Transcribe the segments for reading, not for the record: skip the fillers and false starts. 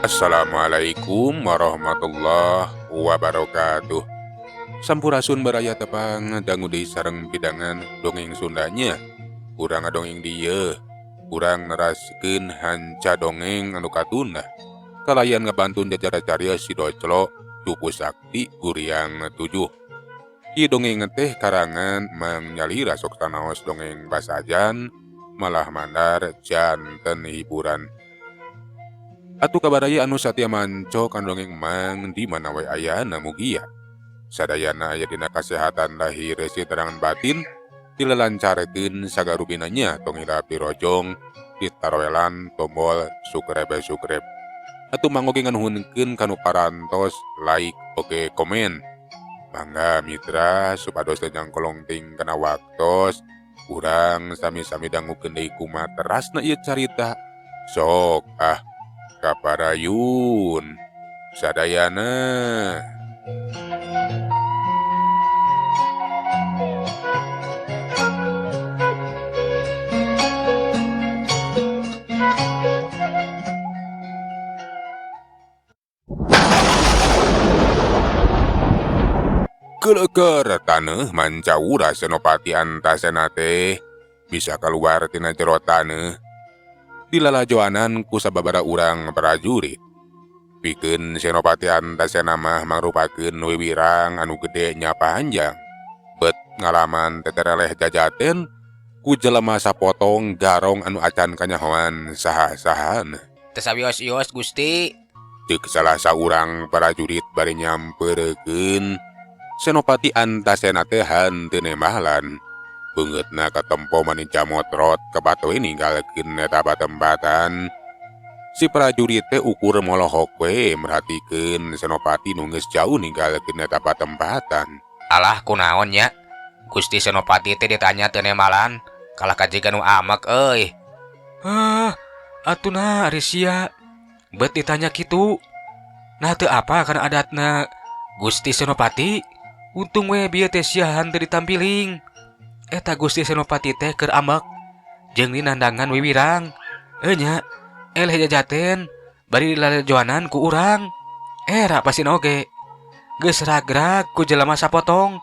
Assalamualaikum warahmatullahi wabarakatuh. Sampurasun baraya tepang dangu deui sareng pidangan dongeng Sundanya. Urang ngadongeng dieu, urang neraskeun hanca dongeng anu katuna. Kalayan ngabantun jajar cariyos si Doclo Cupu Sakti Guriang 7. Ieu dongeng teh karangan Mang Nyalira sok tanaos dongeng basajan malah mandar janten hiburan. Atuh kabaraya anu satya manco kan dongeng Mang di mana we ayana mugia. Sadayana aya dina kasehatan lahir si terangan batin dilelancarkeun sagarubinanya tong hilap dirojong ditaroelan tombol sukrebe. Atuh mangoge nganuhunkeun kanu parantos like oge komen. Mangga mitra supados teu nyangkolong ting kana waktos urang sami-sami dangukeun deui kumaha terasna ieu carita. Sok kaparayun sadayana. Kelekar taneuh mancaura Senopati Antasena teh bisa keluar tina jero taneuh dilalajoanan ku sababaraha urang prajurit. Pikeun Senopati Antasena mah mangrupakeun wiwirang anu gede nya panjang. Bet ngalaman tetereleh jajaten ku jelema sapotong garong anu acan kanyahoan saha-sahan. Teu sawios-wios Gusti. Ceuk salah saurang prajurit bari nyampeurkeun Senopati Antasena teh hanteu nemahlan. Beungeutna katempo maninca motrot kapatoe ninggalkeun eta batempatan. Si prajurit teh ukur molohok we merhatikeun Senopati nu geus jauh ninggalkeun eta batempatan. Alah kunaon nya? Gusti Senopati teh ditanya teu nemalan, kalah kajiga nu amek euy. Atuna ari sia. Bet ditanya kitu. Nah teu apa kana adatna Gusti Senopati. Untung we bieu teh sia hanteu ditampiling. Eta Gusti Senopati teh keur amek jeung dinandangan wiwirang. Nya eleh jajaten bari dilalajoanan ku urang. Era pasina oge geus ragrag ku jelema sapotong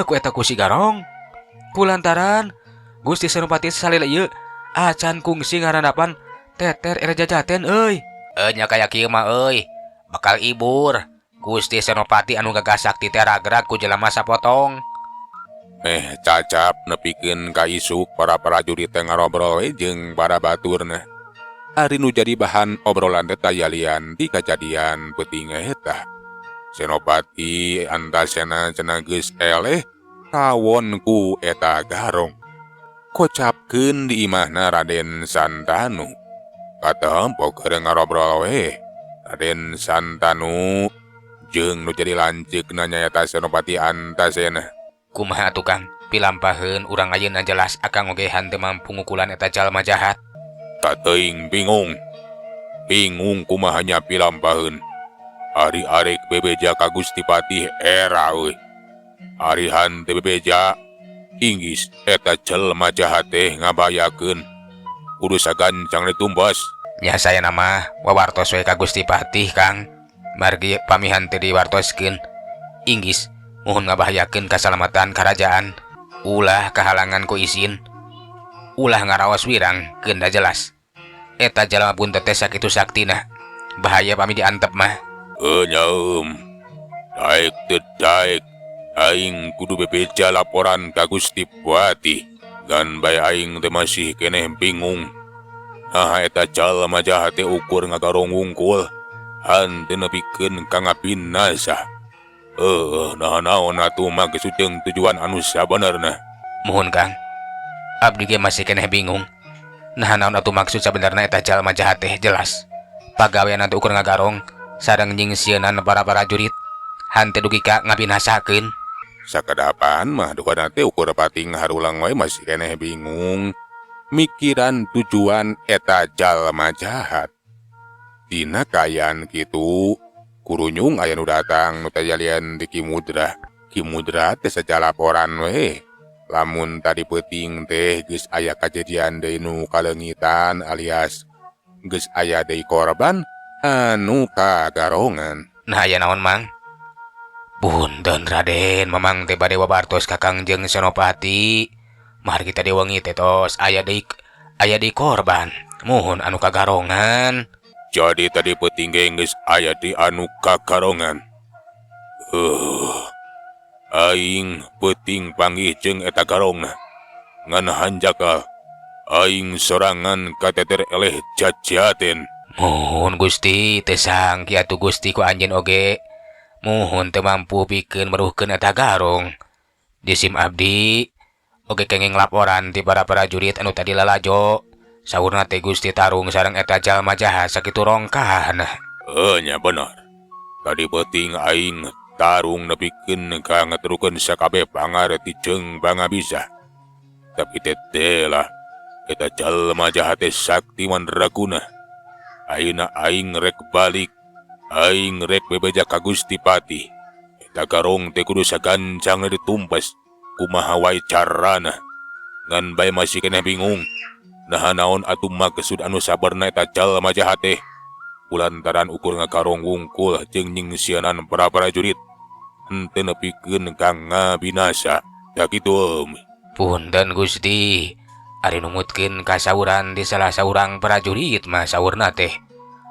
ku eta ku si garong. Kulantaran Gusti Senopati salila ieu acan kungsi ngarandapan teter era jajaten euy. Nya kaya kieu mah euy, bakal ibur Gusti Senopati anu gagah sakti teh ragrag ku jelema sapotong. Cacap nepikeun ka isuk para prajurit teh ngarobrol we jeung para baturna. Ari nu jadi bahan obrolan teh tayalian di kajadian peuting eta. Senopati Antasena cenah geus eleh kawon ku eta garong. Kocapkeun di imahna Raden Santanu. Katempo keur ngarobrol we Raden Santanu jeung nu jadi lanceukna nyaeta Senopati Antasena. Kumaha tukang pilampaheun urang ayeuna jelas akang oge hanteu mampu ngukulan eta jalma jahat. Teuing bingung kumaha nya pilampaheun. Ari arek bebeja ka Gusti Patih era euy. Ari hanteu bebeja inggis eta jalma jahat teh ngabayakeun kudu sagancang ditumbas. Nya saya nama wawartos we ka Gusti Patih Kang. Margi pamihan teu diwartoskeun. Inggis mohon ngabahayakeun kasalamatan karajaan. Ulah kahalangan ku izin. Ulah ngaraos wirang keun da jelas. Eta jalma buntet teh sakitu saktina. Bahaya pami diantep mah. Nyaum. Daek teu daek. Aing kudu bebeja laporan ka Gusti Patih. Gan bae aing teh masih keneh bingung. Nah eta jalma jahat teh ukur ngagarong wungkul. Hanteu nepikeun ka ngapinasa. Naon atuh mah geus jeung tujuan anu sabenerna. Mohon Kang. Abdi ge masih keneh bingung. Nah naon atuh maksud sabenerna eta jalma jahat teh jelas. Pagawean teh ukur ngagarong sareng nyingsieunan para prajurit. Hanteu dugi ka ngabinasakeun. Sakadapan mah dukana teh ukur pating harulang wae masih keneh bingung. Mikiran tujuan eta jalma jahat. Dina kaayaan kitu Kurunyung aya nu datang nu tajalian di Kimudra. Kimudra teh saja laporan we. Lamun tadi peuting teh geus aya kajadian deui nu kalengitan alias geus aya deui korban anu kagarongan. Nah aya naon mang? Punten Raden, mamang teh bade wabartos ka Kangjeng Senopati. Margi tadi wengi teh tos aya deui korban. Muhun anu kagarongan. Jadi tadi peuting ge geus aya di anu kagarongan. Aing peuting panggih jeung eta garongna. Ngan hanjaka aing sorangan kateter eleh jajaten. Muhun Gusti, teu sangki atuh Gusti ku anjeun oge. Muhun teu mampu pikeun meruhkeun eta garong. Disim abdi oge kenging laporan ti para prajurit anu tadi lalajo. Saurna teh Gusti tarung sareng eta jalma jahat sakitu rongkahna. Nya bener. Tadi peuting aing tarung nepikeun ka ngaturukeun sakabeh pangarti jeung bangabisa. Tapi teteh lah eta jalma jahat teh sakti mandraguna. Ayeuna aing rek balik, aing rek bebeja ka Gusti Pati. Eta garong teh kudu sagancang ditumpas, kumaha wae carana. Ngan bae masih keneh bingung, naha naon atuh maksud anu sabarna eta jalma jahat teh. Kulantaran ukur ngagarong wungkul jeung nyingsianan para prajurit henteu nepikeun ka ngabinasa. Da kitu. Punten Gusti, ari numutkeun kasauran di salah saurang prajurit mah saurna teh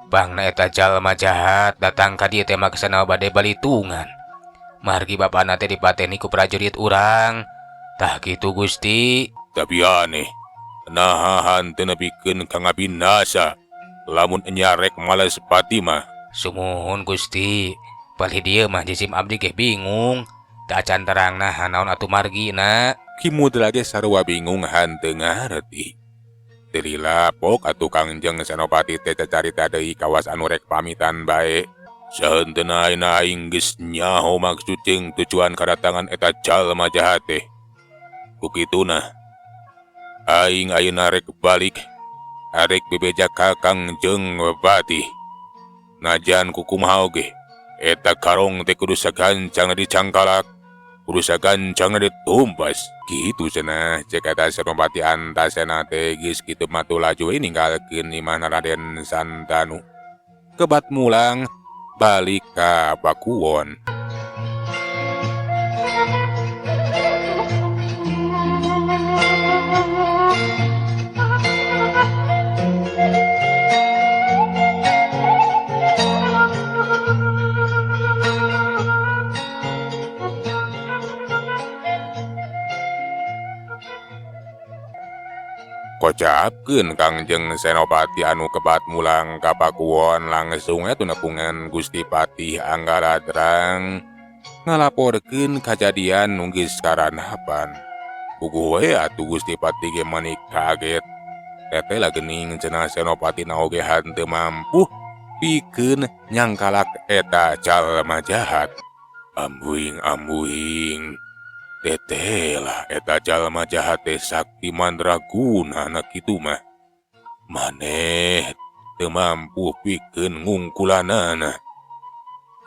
bangna eta jalma jahat datang ka dieu teh maksana bade balitungan. Margi bapana teh dipateni ku prajurit urang. Tah kitu Gusti. Tapi aneh, naha henteu nepikeun ka ngabinasa. Lamun nyarek males pati mah. Sumuhun Gusti, bali dieu mah jisim abdi ge bingung. Tak acan terangna hanaon atuh margina. Kimudra ge sarua bingung henteu ngarti. Teu lapok atuh Kangjeng Senopati teh cacarita deui kawas anu rek pamitan bae. Sahenteuna aing geus nyaho maksud jeung tujuan kadatangan eta jalma jahat teh. Kukituna aing ayeuna rek balik, arek bebeja ka Kangjeng Pati. Najan kukumaha oge, eta karong teh kudu sagancang dicangkalak, kudu sagancang ditumpas. Gitu cenah cek eta Senopati Antasena teh geus kitu mah teu laju ninggalkeun imahna Raden Santanu. Kebat mulang balik ka Pakuwon. Kocapkeun Kangjeng Senopati anu kebat mulang ka Pakuwon langsung atuh nepungan Gusti Patih Anggaradrang ngalaporkeun kajadian nu geus karanapan. Puguh we atuh Gusti Patih ge manik kaget. Teteh geuning cenah Senopati na oge henteu mampu pikeun nyangkalak eta jalma jahat. Ambuing. Teteh lah eta jalma jahat teh sakti mandraguna na kitu mah. Maneh teu mampu pikeun ngungkulanana.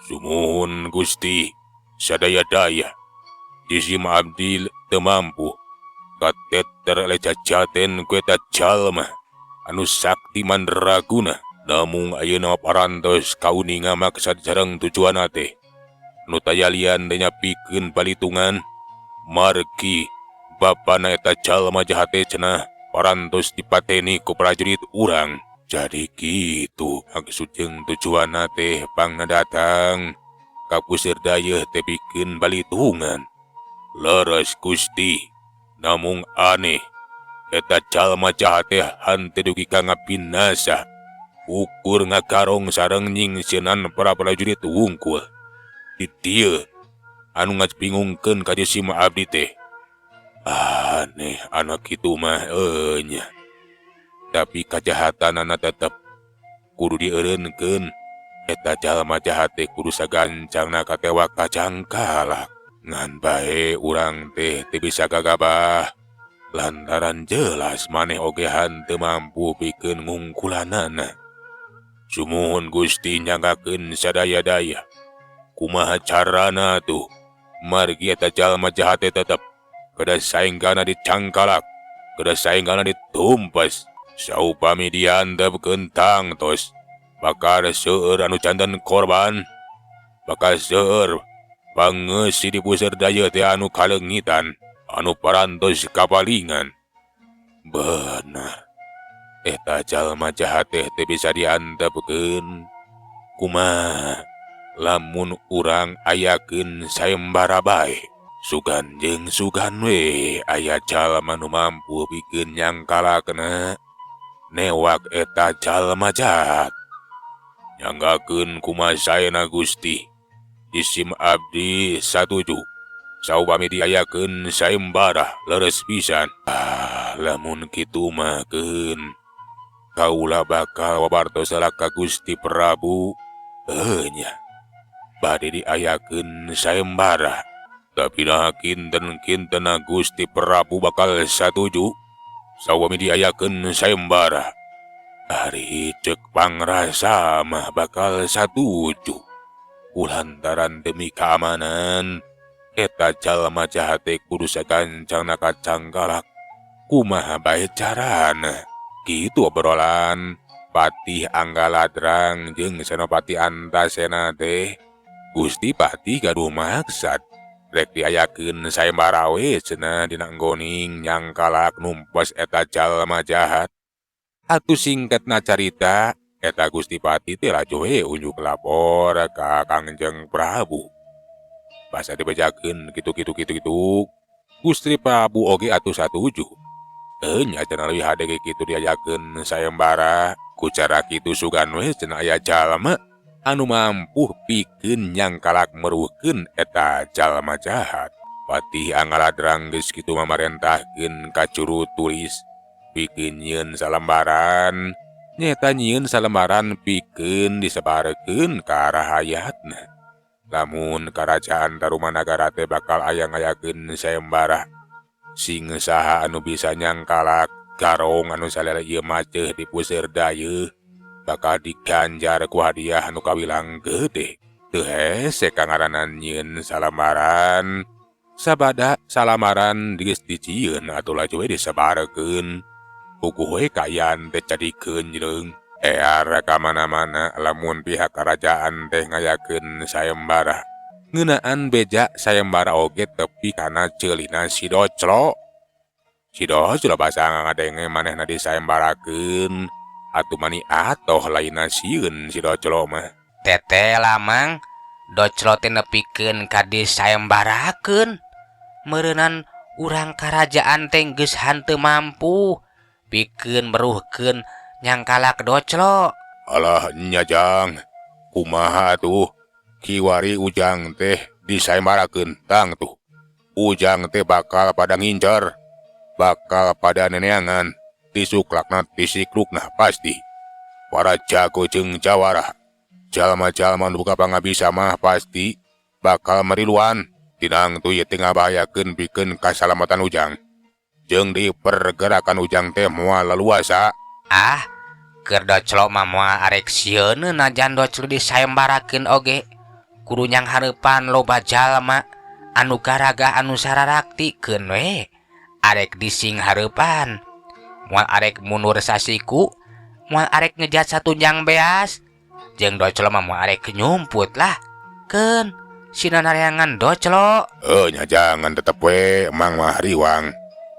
Sumuhun Gusti, sadaya-daya jisim abdi teu mampu kateter lecacaten ku eta jalma anu sakti mandraguna. Namung ayeuna parantos kauninga maksad sareng tujuanna teh nu tayalian teh nyapikeun balitungan. Margi bapana eta jalma jahat teh cenah parantos dipateni ku prajurit urang. Jadi kitu maksud jeung tujuanna teh pangna datang ka puseur dayeuh teh pikeun balitungan. Leres Gusti, namung aneh eta jalma jahat teh henteu dugi ka ngabinasa. Ukur ngagarong sareng nyingsieunan para prajurit wungkul. Di dieu anu ngabingungkeun ka jisim abdi teh. Aneh anak kitu mah nya. Tapi kajahatanana tetep kudu dieureunkeun. Eta jalma jahat teh kudu sagancangna katewa kacangkalak. Ngan bae urang teh teu bisa gagabah lantaran jelas maneh oge henteu mampu pikeun ngungkulanana. Sumuhun Gusti nyanggakeun sadaya-daya Kumaha carana tuh? Margi eta jalma jahat teh tetep kada saenggana dicangkalak, kada saenggana ditumpas. Saupami diandap kentang tos, bakal seueur anu candan korban, bakal seueur pangeusi di puseur daya teh anu kalengitan, anu parantos kapalingan. Bener, eta jalma jahat teh bisa diandapkeun. Kumaha lamun urang ayakeun sayembara bae, sugan jeung sugan we aya jalma nu mampu pikeun nyangkalakna. Newak eta jalma jahat. Nyanggakeun kumaha saena Gusti. Isim abdi satuju. Saupami diayakeun sayembara leres pisan. Lamun kitu mah keun kaula bakal wabartosa ka Gusti Prabu. Nya bade diayakeun sayembara. Tapi nah kinten-kintena Gusti Prabu bakal satuju sawami diayakeun sayembara. Ari cek pangrasa mah bakal satuju. Kulantaran demi keamanan, eta jalma jahat teh kudu sagancangna kacangkalak. Kumaha bae carana? Kitu obrolan Patih Anggaladrang jeung Senopati Antasena teh. Gusti Patih gaduh maksad rek diayakeun sayembara we cenah dina nggoning nyangkalak numpas eta jalma jahat. Atuh singkatna carita, eta Gusti Patih teh laju we unjuk lapor ka Kangjeng Prabu. Basa dibejakeun kitu. Gusti Prabu oge atuh satuju. Nya cenah leuwih hade ge kitu diayakeun sayembara. Ku cara kitu sugan we cenah aya jalma anu mampu pikeun nyangkalak meruhkeun eta jalma jahat. Patih Anggaladrang geus kitu mamarentahkeun ka juru tulis pikeun nyieun salembaran. Nyata nyieun salembaran pikeun disebarkeun ka rahayatna. Lamun karajaan Tarumanagara teh bakal aya ngayakeun sayembara, sing saha anu bisa nyangkalak garong anu salele ieu maceh di puseur daya bakal diganjar ku hadiah anu kawilang gede. Teu hese kangaranan nyieun salembaran. Sabada salamaran geus dicieun atuh laju we disebarkeun. Puguh we kayan teh cadikeun jeung ear ka mana-mana lamun pihak kerajaan teh ngayakeun sayembara. Ngeunaan beja sayembara oge tepi kana ceulina si Doclo. Si Doclo basa ngadenge manehna disayembarakeun. Atuh mani atoh lainna sieun si Doclo mah. Tete lamang Doclo teh nepikeun ka disayembarakeun. Meureunnan urang karajaan teh geus hanteu mampu pikeun meruhkeun nyangkalak Doclo. Alah nya Jang, kumaha tuh? Kiwari Ujang teh disayembarakeun tang tuh. Ujang teh bakal pada ngincer, bakal pada neneangan, tisuklakna tisiklukna pasti. Para jago jeung jawara, jalma-jalma nu boga pangabisa mah pasti bakal meriluan. Tinang tu ieu teh ngabahayakeun pikeun kasalamatan Ujang. Jeung di pergerakan Ujang teh moal leluasa. Keur Doclo mah moal arek sieun najan Doclo disayembarakeun oge. Kudu nyang hareupan loba jalma anu garaga anu sararaktikeun we. Arek dising hareupan. Moal arek mundur sasiku, moal arek ngejat satunjang beas. Jeung Doclo mah moal arek nyumput lah. Keun sina nareangan Doclo. Nya jangan tetep we emang mah riwang.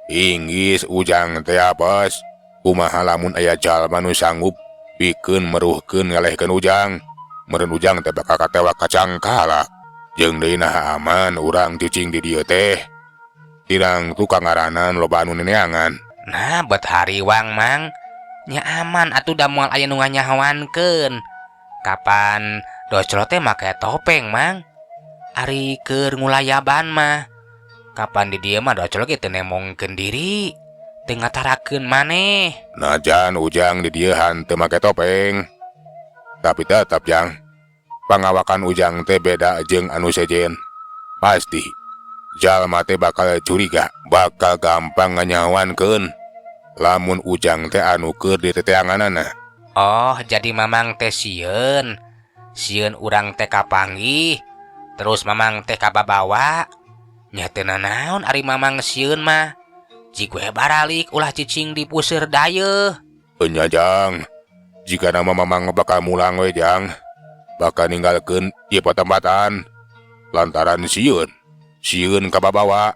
Inggis Ujang teh apes. Kumaha lamun aya jalma nu sanggup pikeun meruhkeun ngalehkeun Ujang. Meureun Ujang teh bakal katewa kacangkalak. Jeung deui naha aman urang cicing di dieu teh. Tirang tu kangaranan loba anu neneangan. Nah, bet hariwang mang. Nya aman atuh da moal aya nu nganyahoankeun. Kapan Doclo teh make topeng mang. Ari keur ngulayaban mah. Kapan di dieu mah Doclo ge teu nemongkeun diri. Teu ngatarakeun maneh. Najan Ujang di dieu hanteu make topeng. Tapi tetep Jang, pangawakan Ujang teh beda jeung anu sejen. Pasti jalma teh bakal curiga, bakal gampang nganyahoankeun lamun Ujang teh anu keur di teteanganana. Oh, jadi mamang teh sieun. Sieun urang teh kapanggih. Terus mamang teh kababawa. Nya teu nanaon ari mamang sieun mah. Jik we baralik ulah cicing di puseur dayeuh. Enya Jang, jika nama mamang bakal mulang we Jang, bakal ninggalkeun ieu patempatan. Lantaran sieun kababawa.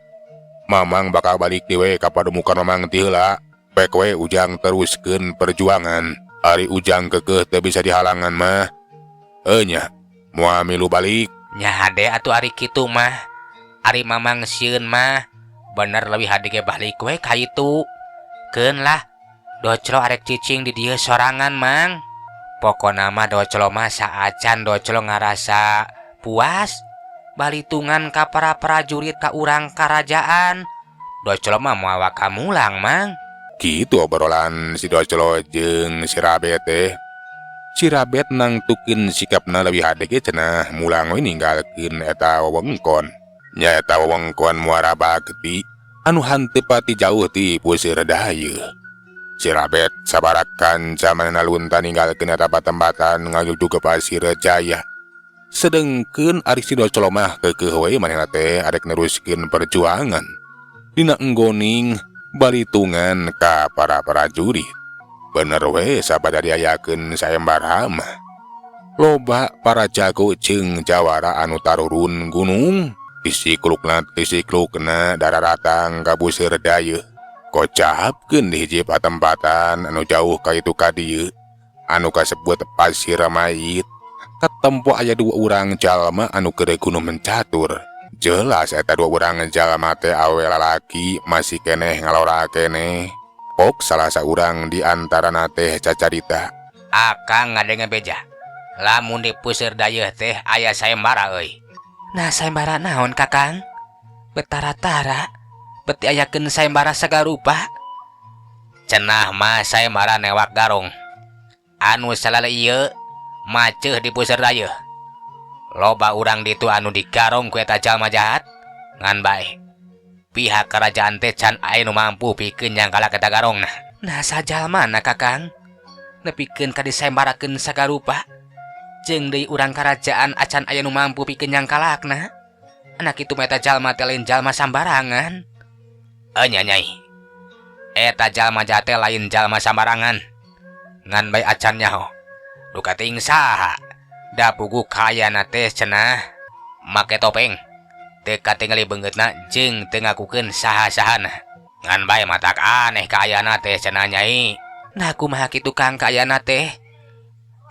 Mamang bakal balik dewe ka pademukan mamang ti heula. Pek we ujang teruskeun perjuangan. Ari ujang kekeh teu bisa dihalangan mah. Enya, moal milu balik. Nya hade atuh ari kitu mah. Ari mamang sieun mah bener leuwih hade ge balik we ka itu. Keun lah. Doclo arek cicing di dieu sorangan mang. Pokona mah doclo mah saacan doclo ngarasa puas balitungan ka para prajurit ka urang karajaan. Doclo mah moal waka mulang mang. Kitu obrolan si Doclo jeung si Rabet teh. Si Rabet nangtukeun sikapna leuwih hade ge cenah mulang we ninggalkeun eta wewengkon. Nya eta wewengkon Muara Bakti anu hanteu pati jauh ti puseur dayeuh. Si Rabet sabarakan zaman nalunta ninggalkeun eta patempatan ngajuju ke Pasir Jaya. Sedengkeun ari si Doclo mah keukeuh we manehna teh arek neruskeun perjuangan dina enggoning balitungan ka para prajurit. Bener we sabada diayakeun sayembara mah. Loba para jago jeung jawara anu tarurun gunung. Tisiklukna dararatang ka puseur dayeuh. Kocapkeun di hiji patempatan anu jauh ka itu ka dieu anu kasebut Pasir Mayit. Katempo aya 2 urang jalma anu keur kudu mencatur. Jelas eta 2 urang jalma teh awe lalaki masih keneh ngalora keneh. Pok salah saurang di antarana teh cacarita. Akang ngadenge beja. Lamun di puseur dayeuh teh aya sayembara euy. Nah sayembara naon Kakang? Betara-tara beti ayakeun sayembara sagarupa. Cenah mah sayembara newak garong. Anu salala ieu maceuh di puseur dayeuh. Loba urang ditu anu digarong ku eta jalma jahat. Ngan bae. Pihak kerajaan teh can aya nu mampu pikeun nyangkalak eta garongna. Nah sajalmana Kakang? Nepikeun ka disayembarakeun sagarupa. Jeung deui urang kerajaan acan aya nu mampu pikeun nyangkalakna. Anak itu mah eta jalma teh lain jalma sambarangan. Enya Nyai. Eta jalma jahat teh lain jalma sambarangan. Ngan bae acan nyaho. Duka ting saha? Da pugu kayana teh cenah make topeng. Teu katingali beungeutna jeung teu ngakukeun saha-sahana. Ngan bae matak aneh kaayana teh cenah Nyai. Nah kumaha kitu Kang kaayana teh?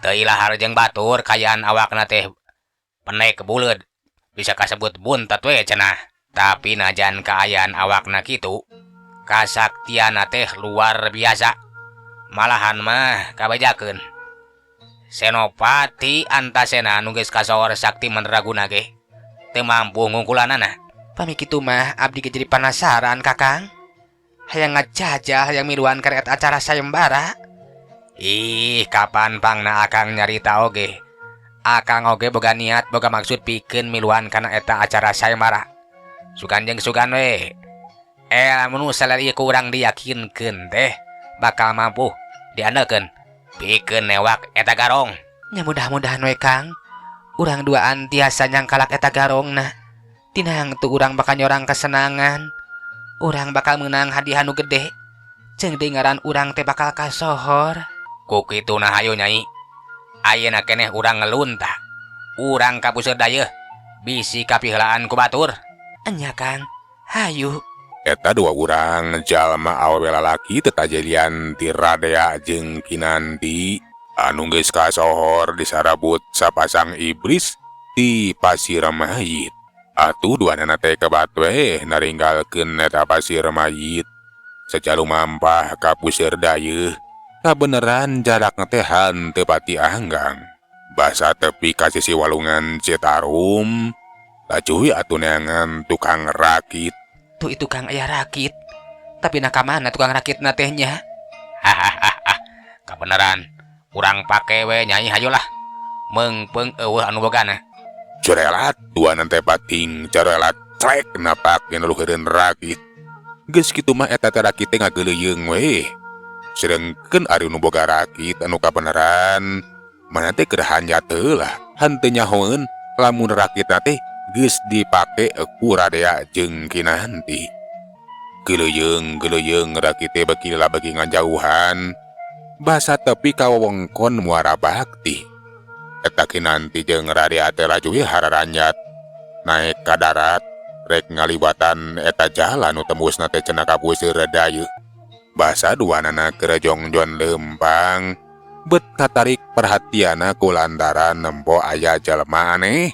Teu ilahar jeung batur kaayaan awakna teh penek buleud. Bisa kasebut buntet we cenah. Tapi najan kaayaan awakna kitu, kasaktiana teh luar biasa. Malahan mah kabejakeun. Senopati Antasena anu geus kasohor sakti mandraguna ge teu mampu ngungkulanana. Pami kitu mah abdi ge jadi penasaran Kakang. Hayang ngajajah hayang miluan karet acara sayembara. Ih, kapan pangna Akang nyarita oge. Akang oge boga niat boga maksud pikeun miluan kana eta acara sayembara. Sugan jeung sugan we. Lamun salari ieu ku urang diyakinkeun teh bakal mampu diandalkeun pikeun newak eta garong. Nya mudah-mudahan we Kang. Urang duaan tiasa nyangkalak eta garongna. Tinang tu urang bakal nyorang kesenangan. Urang bakal menang hadiah nu gede. Jeung deui ngaran urang teh bakal kasohor. Ku kitu nah hayu Nyai. Ayeuna keneh urang ngeluntah. Urang ka puseur dayeuh bisi kapiheulaan ku batur. Enya Kang, hayu. Eta 2 urang jalma awewe lalaki tetajelian ti Radea jeung Kinanti anu geus kasohor disarabut sapasang iblis ti Pasir Mayit. Atuh duanana teh kebat we naringgalkeun eta Pasir Mayit. Sajalu mampah ka puseur dayeuh. Kabeneran jarakna teh hanteu pati anggang. Basa tepi ka sisi walungan Citarum. Lajuy atuh neangan tukang rakit. Tuh itu Kang aya rakit. Tapi nakamana tukang rakitna tehnya? Hahaha. Kabeneran. Urang pake we Nyai hayolah. Meungpeung eueuh anu bogana. Corelat duanan teh pating corelat trek napak nuluheureun rakit. Geus kitu mah eta teh rakit teh ngageuleuyeung we. Sedengkeun ari nu boga rakit anu kabeneran mana teh keur hanjat heula. Hanteu nyahoeun lamun rakitna teh geus dipake ku Radea jeung Kinanti. Geleyeung rakite beki bagi ngajauhan basa tepi ka wewengkon Muara Bakti. Eta Kinanti jeung Radea teh laju hararanjat naek ka darat rek ngaliwatan eta jalan nu tembusna teh cenah ka Puseur Dayeuh. Basa duanana keur jongjon lempang bet katarik perhatiana ku lantaran nempo aya jalma aneh.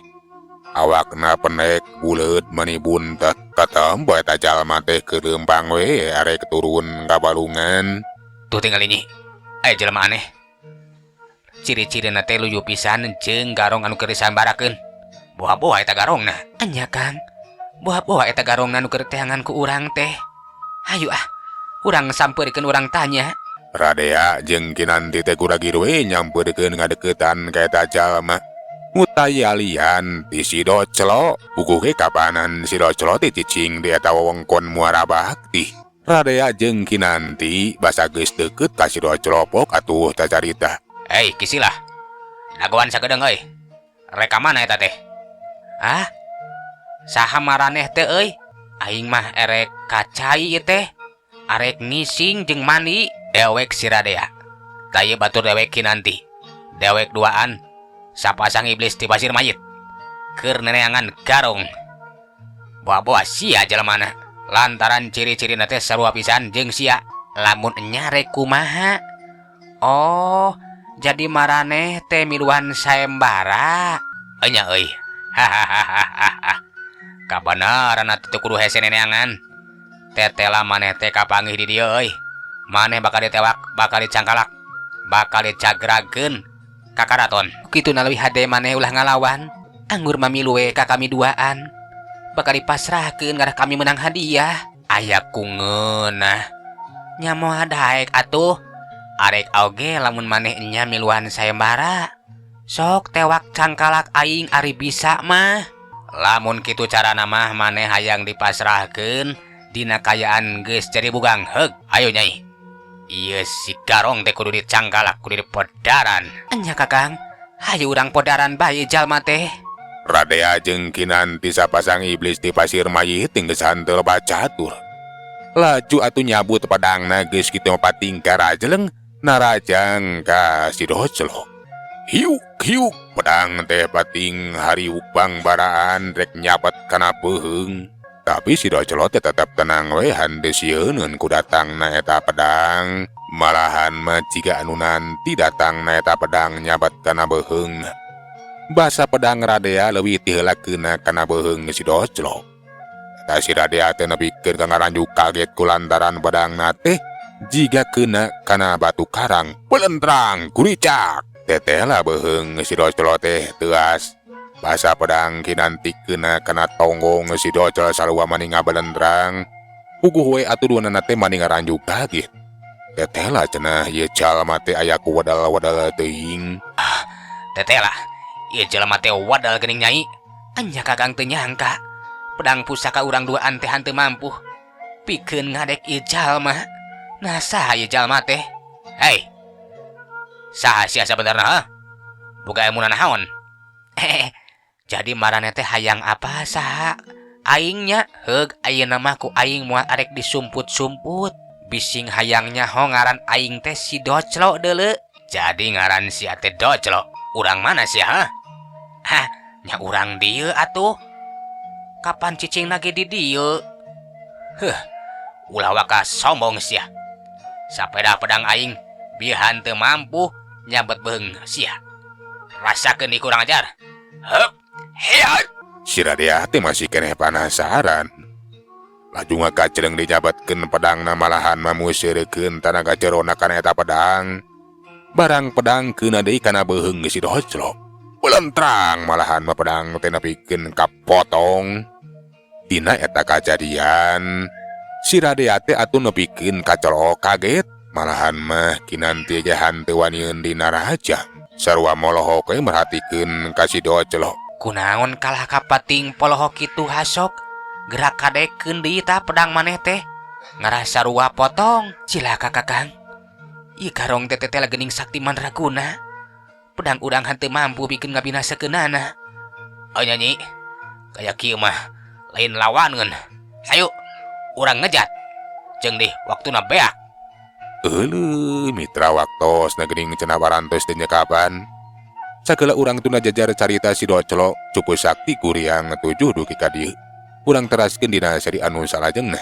Awakna pendek buleut meuni buntet katempo eta jalma teh keur lempang we arek turun ka balungan. Tuh tinggal ini. Jelema aneh. Ciri-cirina teh luyu pisan jeung garong anu keur disambarakeun. Boha-boha eta garongna. Anya Kang. Boha-boha eta garongna anu keur teangan ku urang teh. Hayu urang sampeurkeun urang tanya. Radea jeung Kinanti teh kuragir we nyampeurkeun ngadeukeutan ka eta jalma. Mutayalian ti si Doclo, puguh ge kapanan si Doclo teh cicing di eta wewengkon Muara Bakti. Radea jeung Kinanti basa geus deukeut ka si Doclo pok atuh tacarita. Kisilah. Nagoan sagedeung euy. Rek ka mana eta teh? Saha maraneh teh euy? Aing mah erek kacai ieu teh. Arek ngising jeung mandi. Dewek si Radea. Taya batur dewek Kinanti. Dewek duaan. Sapasang iblis di pasir mayit. Keur neneangan garong. Boa-boa sia jelemana. Lantaran ciri-cirina teh sarua pisan jeung sia. Lamun enya rek kumaha? Oh, jadi maraneh teh miluan sayembara. Enya euy. Hahaha. Kabeneran atuh teu kudu hese neneangan. Tetela maneh teh kapanggih di dieu euy. Maneh bakal ditewak, bakal dicangkalak, bakal dicagrageun ka karaton. Kitu naleuwih hade maneh ulah ngalawan. Anggur mamilu we ka kami duaan. Bakal dipasrahkeun ngarah kami menang hadiah. Aya kungeunah. Nya moal daek atuh. Arek oge lamun maneh nya miluan sayembara. Sok tewak cangkalak aing ari bisa mah. Lamun kitu carana mah maneh hayang dipasrahkeun dina kayaan geus jadi bugang heug. Ayo Nyai. Iya si garong teh kudu dicangkalak, kudu dipodaran. Anya Kakang, hayu urang podaran bae jalma teh. Radea jeung Kinanti sapasang iblis di pasir mayit geus hanteul bacatur. Laju atuh nyabut pedangna geus kitu pating ka rajeleng narajang ka si Doclo. Hiuk pedang teh pating hariuk bangbaraan rek nyabat kana peuheung. Tapi si Doclo teh tetep tenang we henteu sieun ku datangna eta pedang. Malahan mah jiga anu nanti datangna eta pedang nyabat kana beuheung. Basa pedang Radea leuwih ti heulakeunna kana beuheung si Doclo. Eta si Radea teh nepikeun ka ngaranjuk kaget ku lantaran pedangna teh jiga keuna kana batu karang pelentrang kuricak. Tetela beuheung si Doclo teh teuas. Basa pedang Kinanti keuna kana tonggong si Doclo sarua mani ngabelendrang. Puguh we atuh duanana teh mani ngaranjuk kaget. Tetela cenah ieu jalma teh aya ku wadal-wadal teuing. Tetela, ieu jalma teh wadal geuning Nyai. Anya Kakang teu nyangka. Pedang pusaka urang duaan teh henteu mampu pikeun ngadek ieu jalma. Nah saha ieu jalma teh? Saha sia sabenerna? Boga emunan naon? Jadi maraneh teh hayang apa saha? Aingnya heug ayeuna mah ku aing moal arek disumput-sumput. Bising hayangnya ngaran aing teh si Doclo deuleu. Jadi ngaran sia teh Doclo. Urang mana sia nya urang dieu atuh. Kapan cicing lagi di dieu? Ulah waka sombong sia. Sapeda pedang aing bihan teu mampu nyabet beung sia. Rasakeun di kurang ajar. Heat. Si Radea teh masih keneh penasaran. Laju ngakacereng dijabatkeun pedangna malahan mamuseurekeun tanaga jerona kana eta pedang. Barang pedang keuna deui kana beuheung si Doclo. Pelentrang malahan mah pedang teh nepikeun kapotong. Dina eta kajadian, si Radea teh atuh nepikeun kacolok kaget. Malahan mah Kinanti ge hanteu waniun dina raja. Sarua molohok we merhatikeun ka si Doclo. Kunaon kalah kapating polohok kitu hasok? Gerak kadekeun deui tah pedang maneh teh. Ngarah sarua potong. Cilaka Kakang. Ieu garong teh tetela geuning sakti mandraguna. Pedang urang henteu mampu bikin ngabinasakeunana. Nya Nyi, kayak kieu mah lain lawangan. Hayu, urang ngejat. Jeung di waktuna beak. Eueuh, mitra waktos negering cenah warantos teu nyekapan. Sagala urang tuna jajar carita si Doclo cupu sakti kuriang tujuh dugi ka dieu. Urang teraskeun dina seri anu salajengna.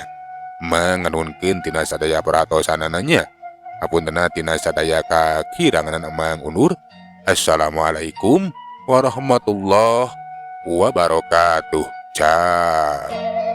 Manganunkeun tina sadaya paratosanana nya. Hapuntenna tina sadaya kakiranganan Mang Unur. Assalamualaikum warahmatullahi wabarakatuh. Cak.